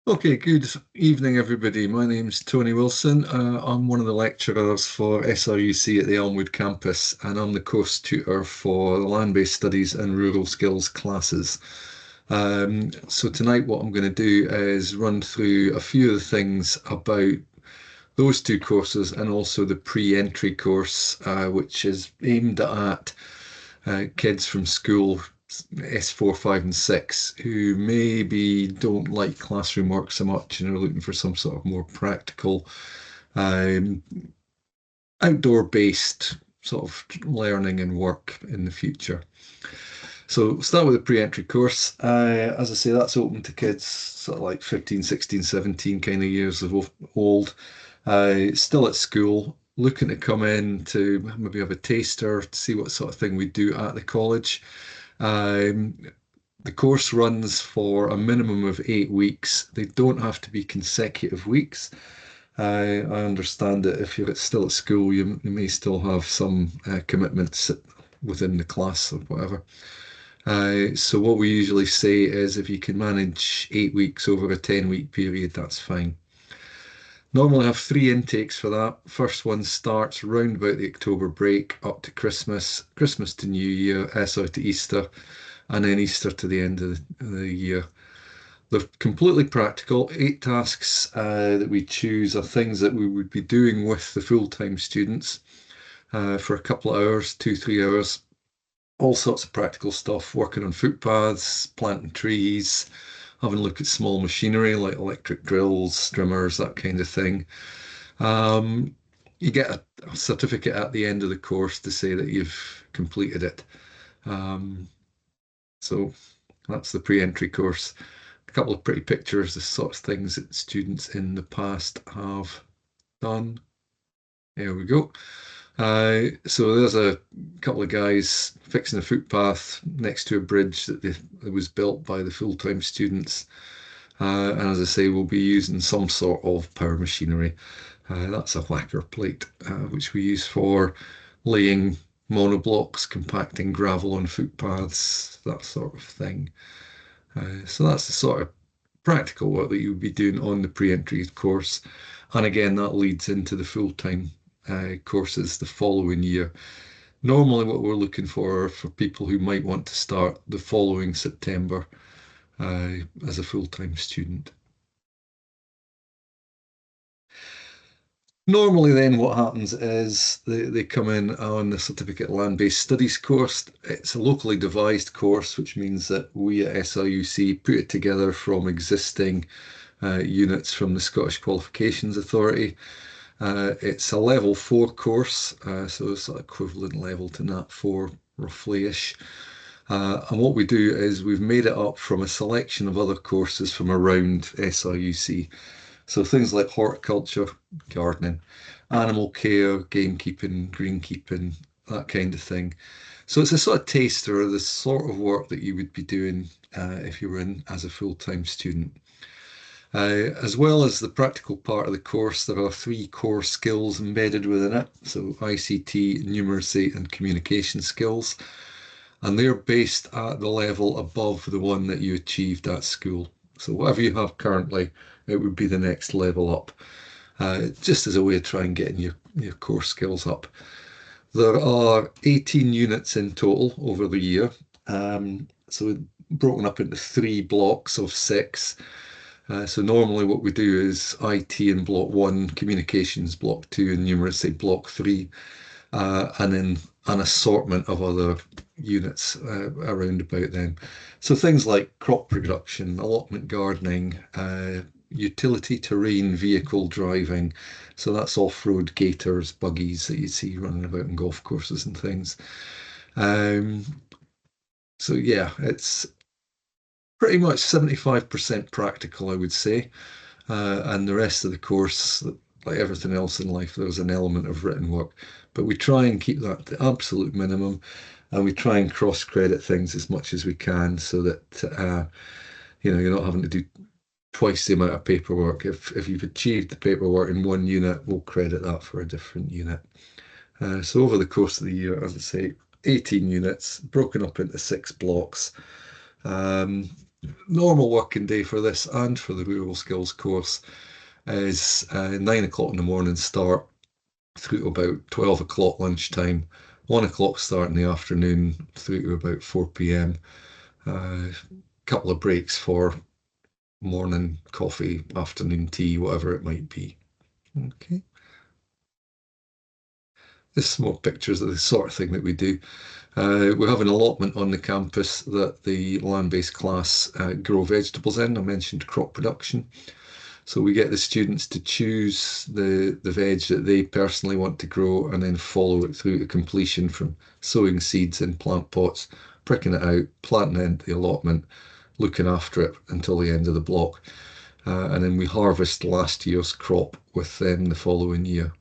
Okay, good evening, everybody. My name's Tony Wilson. I'm one of the lecturers for SRUC at the Elmwood Campus, and I'm the course tutor for the land-based studies and rural skills classes. So tonight, what I'm going to do is run through a few of the things about those two courses and also the pre-entry course, which is aimed at kids from school S4, 5, and 6 who maybe don't like classroom work so much and are looking for some sort of more practical, um, outdoor based sort of learning and work in the future. So we'll start with the pre-entry course. As I say, that's open to kids sort of like 15, 16, 17 kind of years of old, still at school, looking to come in to maybe have a taster to see what sort of thing we do at the college. Um, the course runs for a minimum of 8 weeks. They don't have to be consecutive weeks. I understand that if you're still at school, you may still have some commitments within the class or whatever. So what we usually say is if you can manage 8 weeks over a 10-week period, that's fine. Normally I have three intakes for that. First one starts round about the October break up to Christmas, Christmas to New Year, sorry, to Easter, and then Easter to the end of the year. They're completely practical. 8 tasks that we choose are things that we would be doing with the full-time students for a couple of hours, 2, 3 hours. All sorts of practical stuff, working on footpaths, planting trees, having a look at small machinery like electric drills, strimmers, that kind of thing. Um, you get a certificate at the end of the course to say that you've completed it. Um, so that's the pre-entry course. A couple of pretty pictures, the sorts of things that students in the past have done. There we go. So there's a couple of guys fixing a footpath next to a bridge that was built by the full-time students. And as I say, we'll be using some sort of power machinery. That's a whacker plate, which we use for laying monoblocks, compacting gravel on footpaths, that sort of thing. So that's the sort of practical work that you would be doing on the pre-entry course. And again, that leads into the full-time courses the following year. Normally, what we're looking for people who might want to start the following September as a full-time student. Normally, then, what happens is they come in on the Certificate Land-Based Studies course. It's a locally devised course, which means that we at SRUC put it together from existing units from the Scottish Qualifications Authority. It's a level 4 course, so it's an equivalent level to Nat 4, roughly-ish. And what we do is we've made it up from a selection of other courses from around SRUC. So things like horticulture, gardening, animal care, gamekeeping, greenkeeping, that kind of thing. So it's a sort of taster of the sort of work that you would be doing if you were in as a full-time student. As well as the practical part of the course, there are 3 core skills embedded within it. So ICT, numeracy, and communication skills. And they're based at the level above the one that you achieved at school. So whatever you have currently, it would be the next level up, just as a way of trying getting your core skills up. There are 18 units in total over the year. So broken up into 3 blocks of 6. So normally what we do is IT in block 1, communications block 2, and numeracy block 3, and then an assortment of other units around about them. So things like crop production, allotment gardening, utility terrain vehicle driving. So that's off-road gators, buggies that you see running about on golf courses and things. Um, so yeah, it's pretty much 75% practical, I would say. And the rest of the course, like everything else in life, there's an element of written work. But we try and keep that to absolute minimum, and we try and cross-credit things as much as we can so that you're not having to do twice the amount of paperwork. If you've achieved the paperwork in one unit, we'll credit that for a different unit. So over the course of the year, as I say, 18 units broken up into 6 blocks. Normal working day for this and for the rural skills course is 9 o'clock in the morning start through to about 12 o'clock lunchtime, 1 o'clock start in the afternoon through to about 4 p.m. A couple of breaks for morning coffee, afternoon tea, whatever it might be. Okay. This is more pictures of the sort of thing that we do. We have an allotment on the campus that the land-based class grow vegetables in. I mentioned crop production. So we get the students to choose the veg that they personally want to grow and then follow it through to completion from sowing seeds in plant pots, pricking it out, planting it into the allotment, looking after it until the end of the block. And then we harvest last year's crop with them the following year.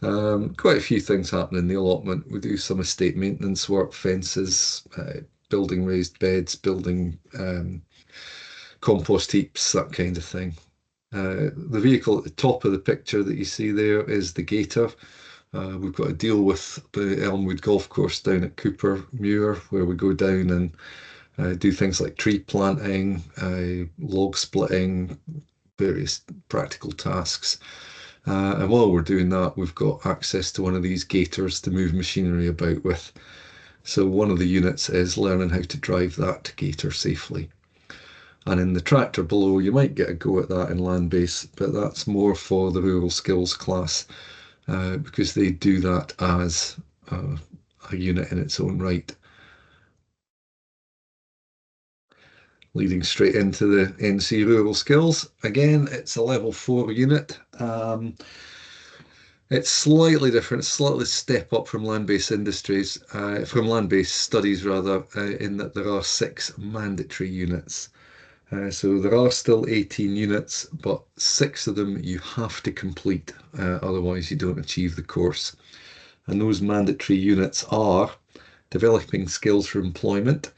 Quite a few things happen in the allotment. We do some estate maintenance work, fences, building raised beds, building compost heaps, that kind of thing. The vehicle at the top of the picture that you see there is the gator. We've got to deal with the Elmwood golf course down at Cooper Muir, where we go down and do things like tree planting, log splitting, various practical tasks. And while we're doing that, we've got access to one of these gators to move machinery about with. So one of the units is learning how to drive that gator safely. And in the tractor below, you might get a go at that in land base, but that's more for the rural skills class because they do that as a unit in its own right. Leading straight into the NC Rural Skills. Again, it's a level 4 unit. It's slightly different, slightly step up from land-based industries, from land-based studies rather, in that there are 6 mandatory units. So there are still 18 units, but 6 of them you have to complete, otherwise you don't achieve the course. And those mandatory units are developing skills for employment,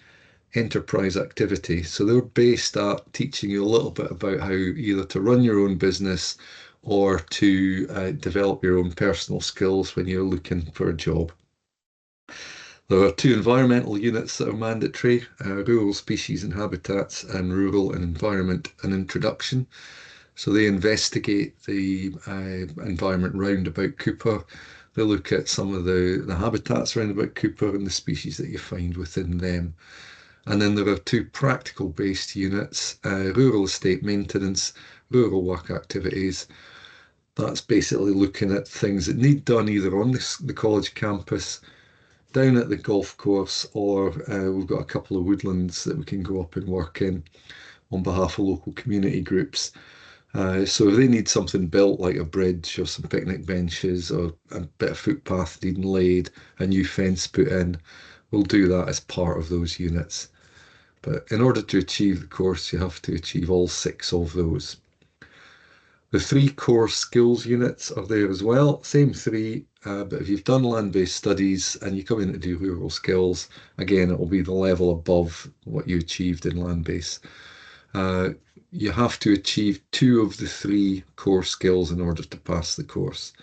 enterprise activity. So they're based at teaching you a little bit about how either to run your own business or to develop your own personal skills when you're looking for a job. There are 2 environmental units that are mandatory, rural species and habitats and rural and environment and introduction. So they investigate the environment round about Cooper. They look at some of the habitats around about Cooper and the species that you find within them. And then there are 2 practical based units, rural estate maintenance, rural work activities. That's basically looking at things that need done either on the college campus, down at the golf course, or we've got a couple of woodlands that we can go up and work in on behalf of local community groups. So if they need something built like a bridge or some picnic benches or a bit of footpath needing laid, a new fence put in, we'll do that as part of those units. But in order to achieve the course, you have to achieve all 6 of those. The 3 core skills units are there as well, same 3, but if you've done land-based studies and you come in to do rural skills, again, it will be the level above what you achieved in land-based. You have to achieve 2 of the 3 core skills in order to pass the course.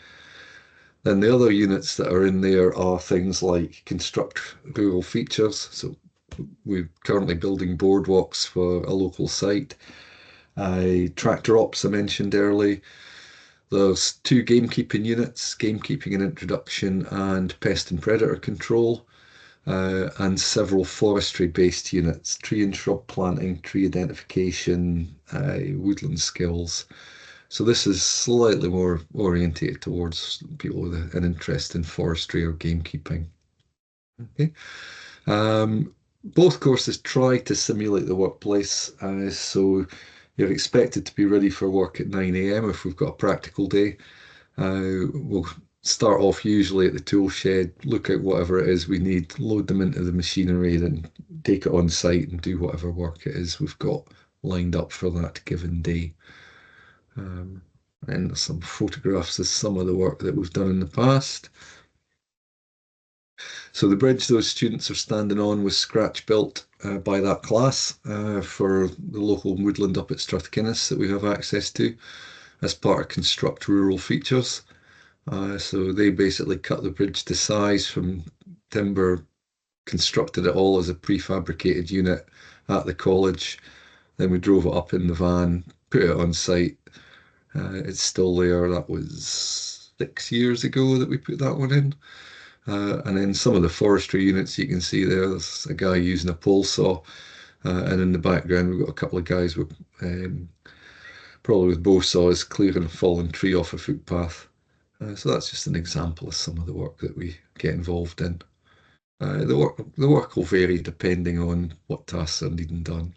Then the other units that are in there are things like construct rural features. So we're currently building boardwalks for a local site. Tractor ops I mentioned earlier. There's 2 gamekeeping units, gamekeeping and introduction and pest and predator control, and several forestry-based units, tree and shrub planting, tree identification, woodland skills. So this is slightly more orientated towards people with an interest in forestry or gamekeeping. Okay. Both courses try to simulate the workplace, so you're expected to be ready for work at 9 a.m. if we've got a practical day. We'll start off usually at the tool shed, look at whatever it is we need, load them into the machinery, then take it on site and do whatever work it is we've got lined up for that given day. And some photographs of some of the work that we've done in the past. So the bridge those students are standing on was scratch built by that class for the local woodland up at Strathkinnis that we have access to as part of Construct Rural Features. So they basically cut the bridge to size from timber constructed it all as a prefabricated unit at the college. Then we drove it up in the van, put it on site. It's still there. That was 6 years ago that we put that one in. And then some of the forestry units you can see there's a guy using a pole saw. And in the background, we've got a couple of guys with probably with bow saws clearing a fallen tree off a footpath. So that's just an example of some of the work that we get involved in. The work will vary depending on what tasks are needing done.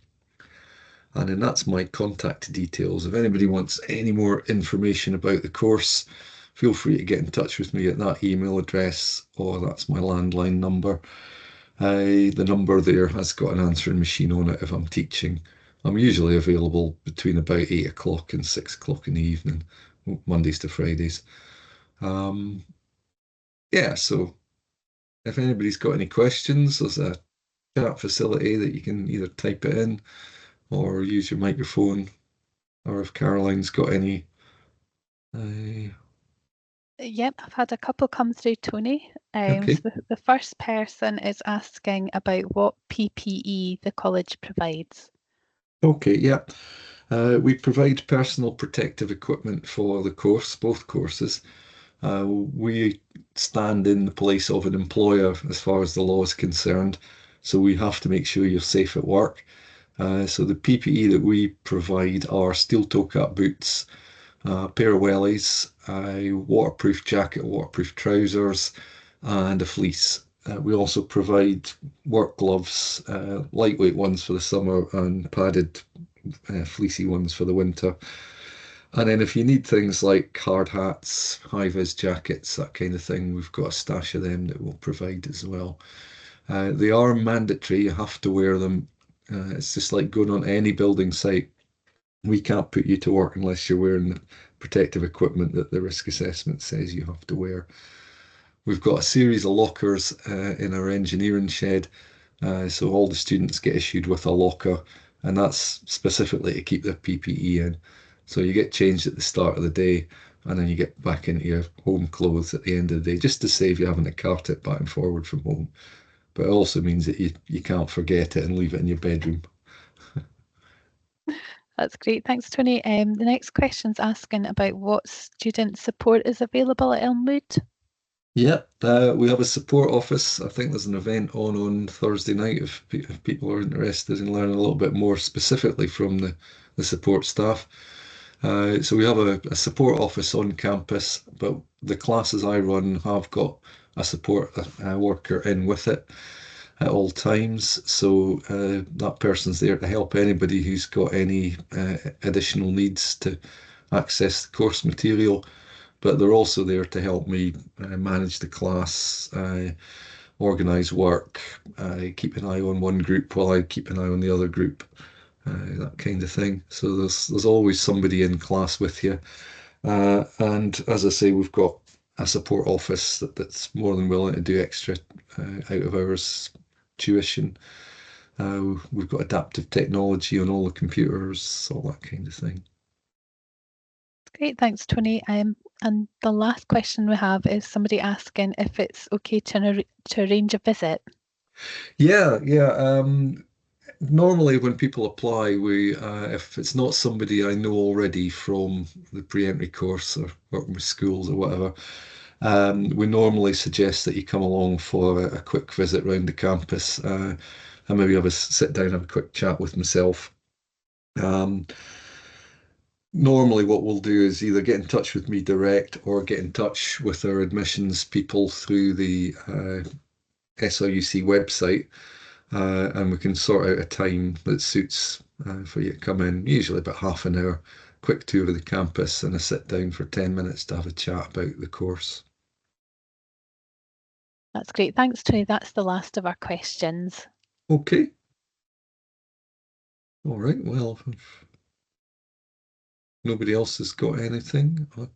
And then that's my contact details. If anybody wants any more information about the course, feel free to get in touch with me at that email address, or that's my landline number. The number there has got an answering machine on it if I'm teaching. I'm usually available between about 8 o'clock and 6 o'clock in the evening, Mondays to Fridays. Yeah, so if anybody's got any questions, there's a chat facility that you can either type it in or use your microphone, or if Caroline's got any. Yep, I've had a couple come through, Tony. Okay. So the first person is asking about what PPE the college provides. Okay, yeah. We provide personal protective equipment for the course, both courses. We stand in the place of an employer as far as the law is concerned, so we have to make sure you're safe at work. So the PPE that we provide are steel-toe cap boots, a pair of wellies, a waterproof jacket, waterproof trousers, and a fleece. We also provide work gloves, lightweight ones for the summer and padded fleecy ones for the winter. And then if you need things like hard hats, high-vis jackets, that kind of thing, we've got a stash of them that we'll provide as well. They are mandatory, you have to wear them. It's just like going on any building site. We can't put you to work unless you're wearing the protective equipment that the risk assessment says you have to wear. We've got a series of lockers in our engineering shed, so all the students get issued with a locker, and that's specifically to keep their PPE in. So you get changed at the start of the day, and then you get back into your home clothes at the end of the day, just to save you having to cart it back and forward from home. But it also means that you can't forget it and leave it in your bedroom. That's great. Thanks, Tony. The next question's asking about what student support is available at Elmwood. Yeah, we have a support office. I think there's an event on Thursday night if people are interested in learning a little bit more specifically from the support staff. So we have a support office on campus, but the classes I run have got a support worker in with it at all times. So that person's there to help anybody who's got any additional needs to access the course material. But they're also there to help me manage the class, organise work, keep an eye on one group while I keep an eye on the other group, that kind of thing. So there's always somebody in class with you. And as I say, we've got a support office that's more than willing to do extra out of hours tuition. We've got adaptive technology on all the computers, all that kind of thing. Great, thanks, Tony. And the last question we have is somebody asking if it's okay to arrange a visit. Yeah, yeah. Normally, when people apply, we if it's not somebody I know already from the pre-entry course or working with schools or whatever, we normally suggest that you come along for a quick visit around the campus and maybe have a sit down, have a quick chat with myself. Um, Normally, what we'll do is either get in touch with me direct or get in touch with our admissions people through the SRUC website. And we can sort out a time that suits for you to come in, usually about half an hour, quick tour of the campus and a sit down for 10 minutes to have a chat about the course. That's great. Thanks, Tony. That's the last of our questions. Okay. All right. Well, if nobody else has got anything, I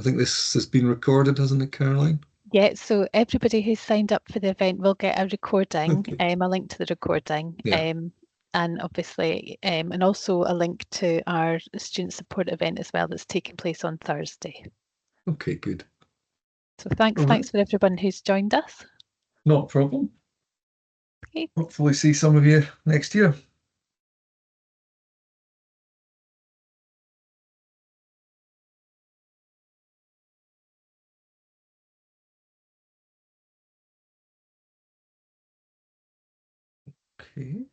think this has been recorded, hasn't it, Caroline? Yeah, so everybody who's signed up for the event will get a recording, Okay. a link to the recording, Yeah. and obviously, and also a link to our student support event as well that's taking place on Thursday. Okay, good. So thanks All right. for everyone who's joined us. Not a problem. Okay. Hopefully see some of you next year. Okay.